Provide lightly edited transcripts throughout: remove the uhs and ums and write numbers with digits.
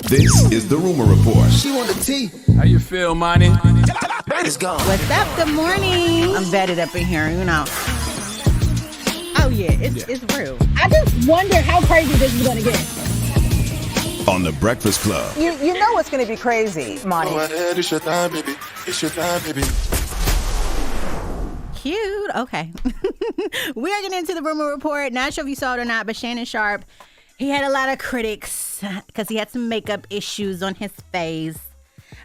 This is the Rumor Report. She want the tea. How you feel, Monty? It's gone. What's up? Good morning. I'm vetted up in here, you know. Oh, yeah, it's real. I just wonder how crazy this is going to get. On The Breakfast Club. You know it's going to be crazy, Monty. Go ahead, it's your time, baby. It's your time, baby. Cute. Okay. We are getting into the Rumor Report. Not sure if you saw it or not, but Shannon Sharp, he had a lot of critics because he had some makeup issues on his face.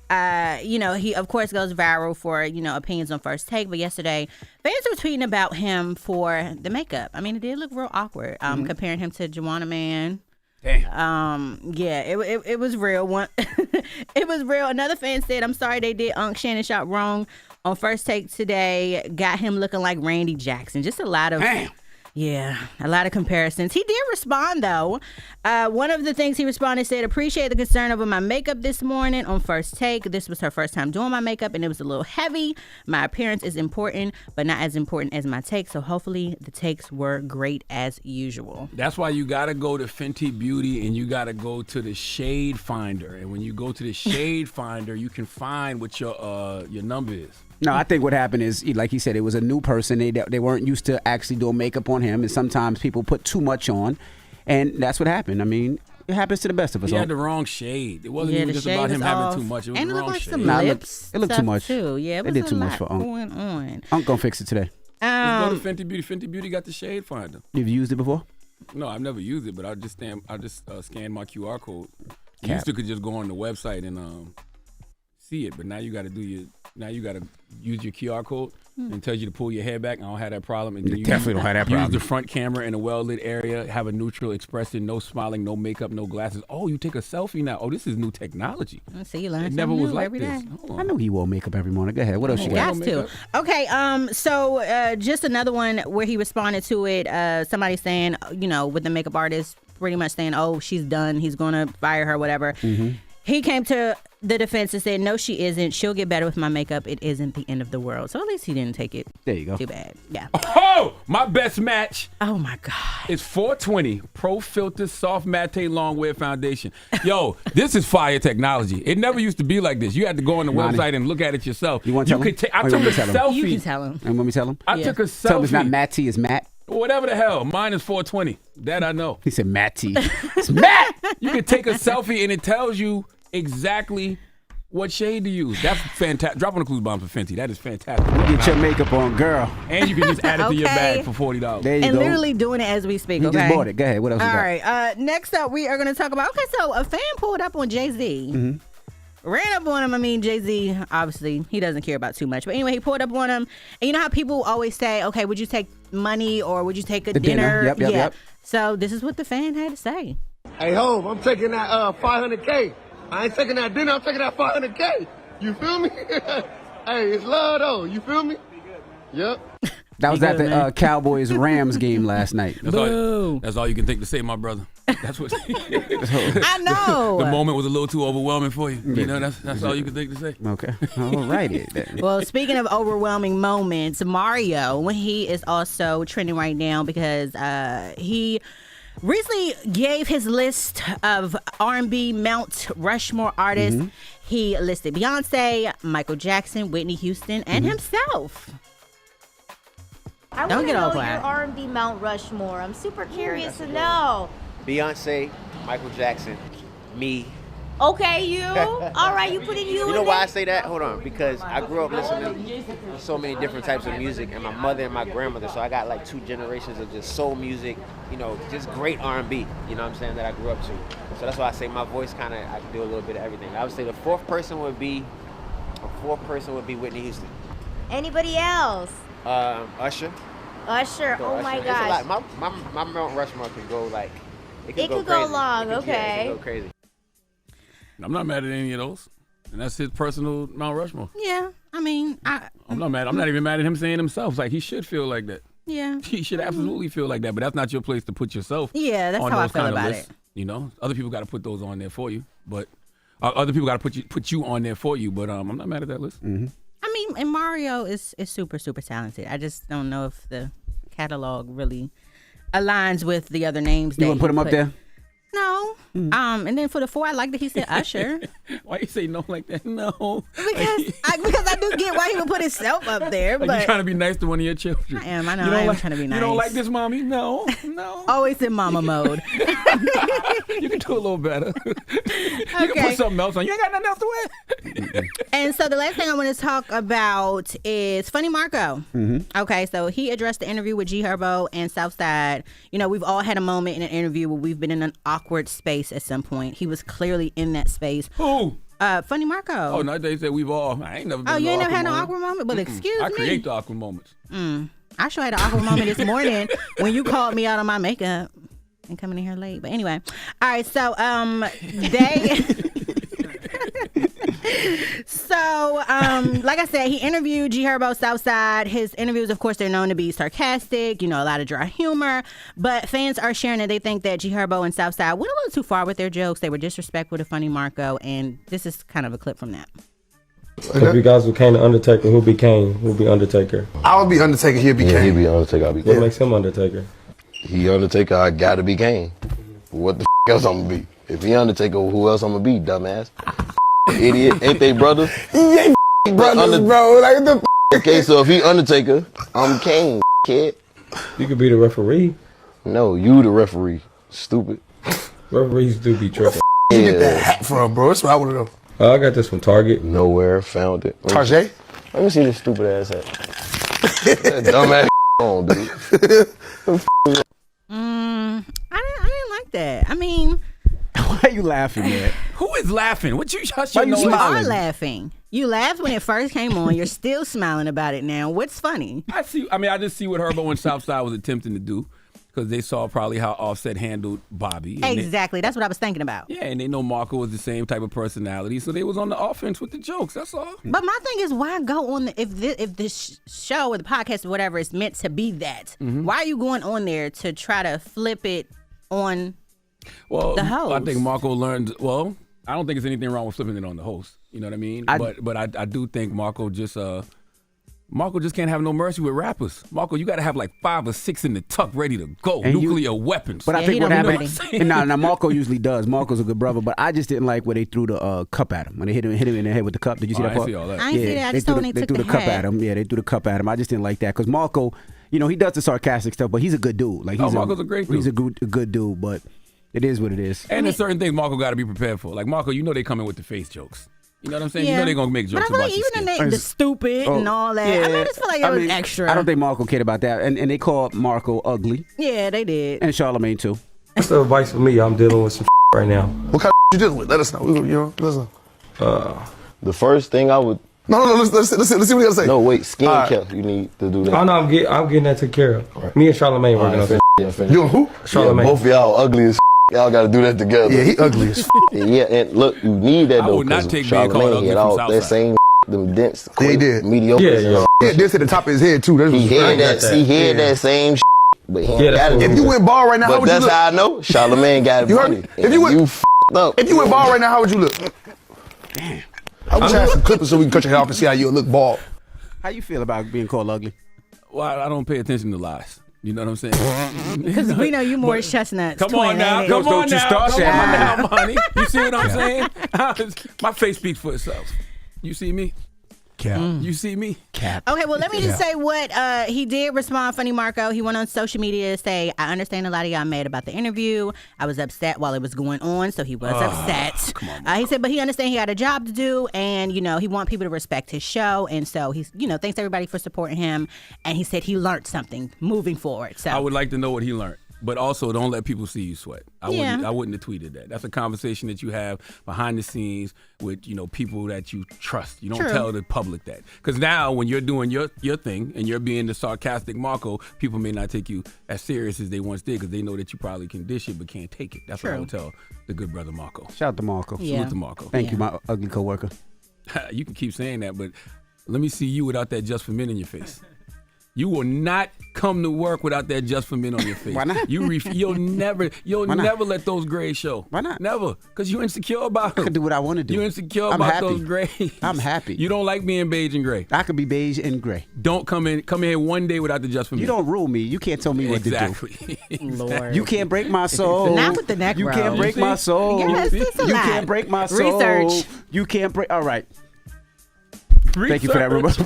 He, of course, goes viral for, opinions on First Take. But yesterday, fans were tweeting about him for the makeup. I mean, it did look real awkward, comparing him to Charlamagne. Damn. It was real. It was real. Another fan said, I'm sorry they did Shannon Sharp wrong on First Take today. Got him looking like Randy Jackson. Just a lot of... Damn. Yeah, a lot of comparisons. He did respond, though. One of the things he responded said, appreciate the concern over my makeup this morning on First Take. This was her first time doing my makeup, and it was a little heavy. My appearance is important, but not as important as my take, so hopefully the takes were great as usual. That's why you got to go to Fenty Beauty and you got to go to the Shade Finder. And when you go to the Shade Finder, you can find what your number is. No, I think what happened is, like he said, it was a new person. They weren't used to actually doing makeup on him, and sometimes people put too much on, and that's what happened. I mean, it happens to the best of us. He had the wrong shade. It wasn't even just about him having too much. It was and the wrong like shade. some Nah, lips it looked too much. Too. Yeah, it was They did a too much lot for Unc. going on. Unc gonna fix it today. Let's go to Fenty Beauty. Fenty Beauty got the Shade Finder. You've used it before? No, I've never used it, but I just scanned my QR code. You Cap. used to could just go on the website and see it, but now you got to use your QR code and it tells you to pull your hair back. I don't have that problem. And You definitely don't have that problem. Use the front camera in a well-lit area, have a neutral expression, no smiling, no makeup, no glasses. Oh, you take a selfie now. Oh, this is new technology. See, you learn It never something was new like every this. day. Hold on. I know he wore makeup every morning. Go ahead. What else you got? Got to. Okay, so just another one where he responded to it. Somebody saying, with the makeup artist, pretty much saying, oh, she's done. He's going to fire her, whatever. Mm-hmm. He came to the defense and said, no, she isn't. She'll get better with my makeup. It isn't the end of the world. So at least he didn't take it There you go. too bad. Yeah. Oh, my best match Oh, my God. is 420 Pro Filter Soft Matte Long Wear Foundation. Yo, this is fire technology. It never used to be like this. You had to go on the Monty. website and look at it yourself. You want to tell him? I Or you took want a me to tell him? selfie. You can tell him. And want me to tell him? I Yeah. took a Tell him it's not selfie. Matt T, it's Matt. Whatever the hell. Mine is 420. That I know. He said Matt T. It's Matt. You can take a selfie and it tells you exactly what shade to use. That's fantastic. Drop on the clues bomb for Fenty. That is fantastic. Get your makeup on, girl. And you can just add it to your Okay. bag for $40. There you And go. literally doing it as we speak, He okay? just bought it. Go ahead. What else you All got? right. Next up, we are going to talk about, so a fan pulled up on Jay-Z. Mm-hmm. Ran up on him. I mean, Jay-Z, obviously, he doesn't care about too much. But anyway, he pulled up on him. And you know how people always say, okay, would you take money or would you take a The dinner. Yep, yeah. yep. So this is what the fan had to say. Hey, Hov, I'm taking that 500K. I ain't taking that dinner, I'm taking that 500K. You feel me? Hey, it's love, though. You feel me? Yep. That was Be at good, the man. Cowboys-Rams game last night. That's all you can think to say, my brother. That's what. I know. The moment was a little too overwhelming for you. You know, that's all you can think to say. Okay. All righty. Well, speaking of overwhelming moments, Mario, he is also trending right now because he recently gave his list of R&B Mount Rushmore artists. Mm-hmm. He listed Beyonce, Michael Jackson, Whitney Houston, and Mm-hmm. himself. I Don't want to get all know quiet. your R&B Mount Rushmore. I'm super curious to know. Beyonce, Michael Jackson, me. Okay, you. All right, you put in you. You in know why I there? say that? Hold on, because I grew up listening to so many different types of music, and my mother and my grandmother, so I got like 2 generations of just soul music, just great R&B, you know what I'm saying, that I grew up to. So that's why I say my voice I can do a little bit of everything. I would say the fourth person would be Whitney Houston. Anybody else? Usher. Usher. Oh my It's a gosh. lot. My Mount Rushmore can go like, it It go could go crazy. long, It okay. can go crazy. I'm not mad at any of those. And that's his personal Mount Rushmore. Yeah, I mean, I'm not mad. I'm not even mad at him saying himself. Like, he should feel like that. yeah. He should absolutely feel like that. But that's not your place to put yourself Yeah, that's on how I those feel kind of about lists. it. You know, other people got to put those on there for you. But other people got to put you on there for you. But I'm not mad at that list. Mm-hmm. I mean, and Mario is super, super talented. I just don't know if the catalog really aligns with the other names. You want to put him up there? No. And then for the 4, I like that he said Usher. Why you say no like that? No. Because I do get why he would put himself up there. Like but you trying to be nice to one of your children. I am. I know. I am trying to be nice. You don't like this, mommy? No. Always in mama mode. You can do a little better. You can put something else on. You ain't got nothing else to wear. And so the last thing I want to talk about is Funny Marco. Okay, so he addressed the interview with G Herbo and Southside. You know, we've all had a moment in an interview where we've been in an awkward space at some point. He was clearly in that space. Who? Funny Marco. Oh, no, they said we've all. I ain't never been Oh, you in ain't an never had no moment. awkward moment? But excuse me. I create the awkward moments. I sure had an awkward moment this morning when you called me out on my makeup and coming in here late. But anyway. All right, so like I said, he interviewed G Herbo Southside. His interviews, of course, they're known to be sarcastic, you know, a lot of dry humor. But fans are sharing that they think that G Herbo and Southside went a little too far with their jokes. They were disrespectful to Funny Marco, and this is kind of a clip from that. If you guys became the Undertaker, who'll be Undertaker? I would be Undertaker, he'd be Yeah, Kane. he'd be Undertaker, I'll be What Kane. makes him Undertaker? He Undertaker, I gotta be Kane. What the else I'm gonna be? If he Undertaker, who else I'm gonna be, dumbass? Idiot, ain't they brothers? Yeah, brothers, bro. Like the Okay, so if he Undertaker, I'm Kane, kid. You could be the referee. No, you the referee, stupid. Referees do be tripping. you get that hat from, bro? That's what I want to know. I got this from Target. Nowhere, found it. Target? Let me see this stupid ass hat. That dumbass on, dude. I didn't like that. I mean, Why are you laughing, man? Who is laughing? What you shut Why your you nose? you smiling? are laughing. You laughed when it first came on. You're still smiling about it now. What's funny? I just see what Herbo and Southside was attempting to do because they saw probably how Offset handled Bobby. And Exactly. That's what I was thinking about. and they know Marco was the same type of personality, so they was on the offense with the jokes. That's all. But my thing is, why go on if this show or the podcast or whatever is meant to be that? Why are you going on there to try to flip it on Well, the host? I think Marco learned. Well, I don't think there's anything wrong with flipping it on the host. You know what I mean? But I do think Marco just can't have no mercy with rappers. Marco, you got to have like 5 or 6 in the tuck ready to go. And Nuclear weapons. But I Yeah, think he what don't be happened. ready. Now Marco usually does. Marco's a good brother, but I just didn't like where they threw the cup at him when they hit him in the head with the cup. Did you see Oh, that I part? didn't see all that. I ain't see that. I just saw when they took threw the the cup hat. at him. Yeah, they threw the cup at him. I just didn't like that because Marco, you know, he does the sarcastic stuff, but he's a good dude. Like Marco's a great dude. He's a good dude, but it is what it is. And there's certain things Marco got to be prepared for. Like Marco, you know they coming with the face jokes. You know what I'm saying? You know they're gonna make jokes But I feel about like your even skin. in the stupid and all that, I just feel like it was extra. I don't think Marco cared about that, and they called Marco ugly, Yeah, they did. and Charlamagne too. What's the advice for me? I'm dealing with some right now. What kind of you dealing with? Let us know. Let us know. The first thing I would. No. Let's see what he got to say. No, wait, skin All right. care. You need to do that. Oh no, I'm getting that taken care of. Me and Charlamagne working on it. You and who? Charlamagne. Both of y'all ugly as y'all got to do that together. Yeah, he ugly as Yeah, and look, you need that I though. would not 'cause take being called Charlamagne ugly had from all Southside. that same them dents. Yeah, he did. Mediocre. Yeah. Yeah, this hit the top of his head too. That's He had got that. that same. But he Yeah, that's got it. cool. If you went bald right now, how But would you that's look? how I know Charlamagne got You heard money. me? If you went- f***ed up. If you went bald right now, how would you look? Damn. I wish I had some clippers so we can cut your hair off and see how you look bald. How you feel about being called ugly? Well, I don't pay attention to lies. You know what I'm saying? Because we know you more chestnuts. Come on twin, now, ain't it? come on you now, start come that, on now, honey. You see what I'm saying? My face speaks for itself. You see me? Cap. You see me? Cap. Okay, well, let me just say what he did respond, Funny Marco. He went on social media to say, I understand a lot of y'all mad about the interview. I was upset while it was going on, so he was upset. Come on, he said, but he understand he had a job to do, and, you know, he want people to respect his show, and so he's, you know, thanks everybody for supporting him, and he said he learned something moving forward. So I would like to know what he learned. But also, don't let people see you sweat. I wouldn't have tweeted that. That's a conversation that you have behind the scenes with, you know, people that you trust. You don't True. tell the public that. Because now, when you're doing your thing and you're being the sarcastic Marco, people may not take you as serious as they once did because they know that you probably can dish it but can't take it. That's what I would tell the good brother Marco. Shout out to Marco. Yeah. Salute to Marco. Thank you, my ugly coworker. You can keep saying that, but let me see you without that Just for Men in your face. You will not come to work without that Just for Men on your face. Why not? You'll never let those grades show. Why not? Never, because you're insecure about them. I can do what I want to do. You're insecure I'm about happy. those grades. I'm happy. You don't like being beige and gray. I could be beige and gray. Don't come in here one day without the Just for Men. You don't rule me. You can't tell me what to do. Exactly. Lord. You can't break my soul. Not with the neck You roll. can't break my soul. Yes, it's a You lot. can't break my soul. Research. You can't break. All right. Research. Thank you for that, Research.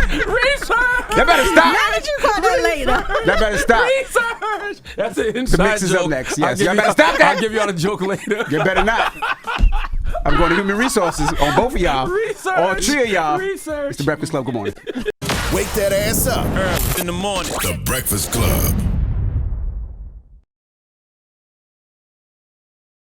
Research. That better stop. Now that you call that later. That better stop. Research. That's an inside The mix is joke. up next. Yes. Y'all Y'all better stop that. I'll give y'all a joke later. You better not. I'm going to human resources on both of y'all. Research. All three of y'all. Research. It's the Breakfast Club. Good morning. Wake that ass up In the morning. The Breakfast Club.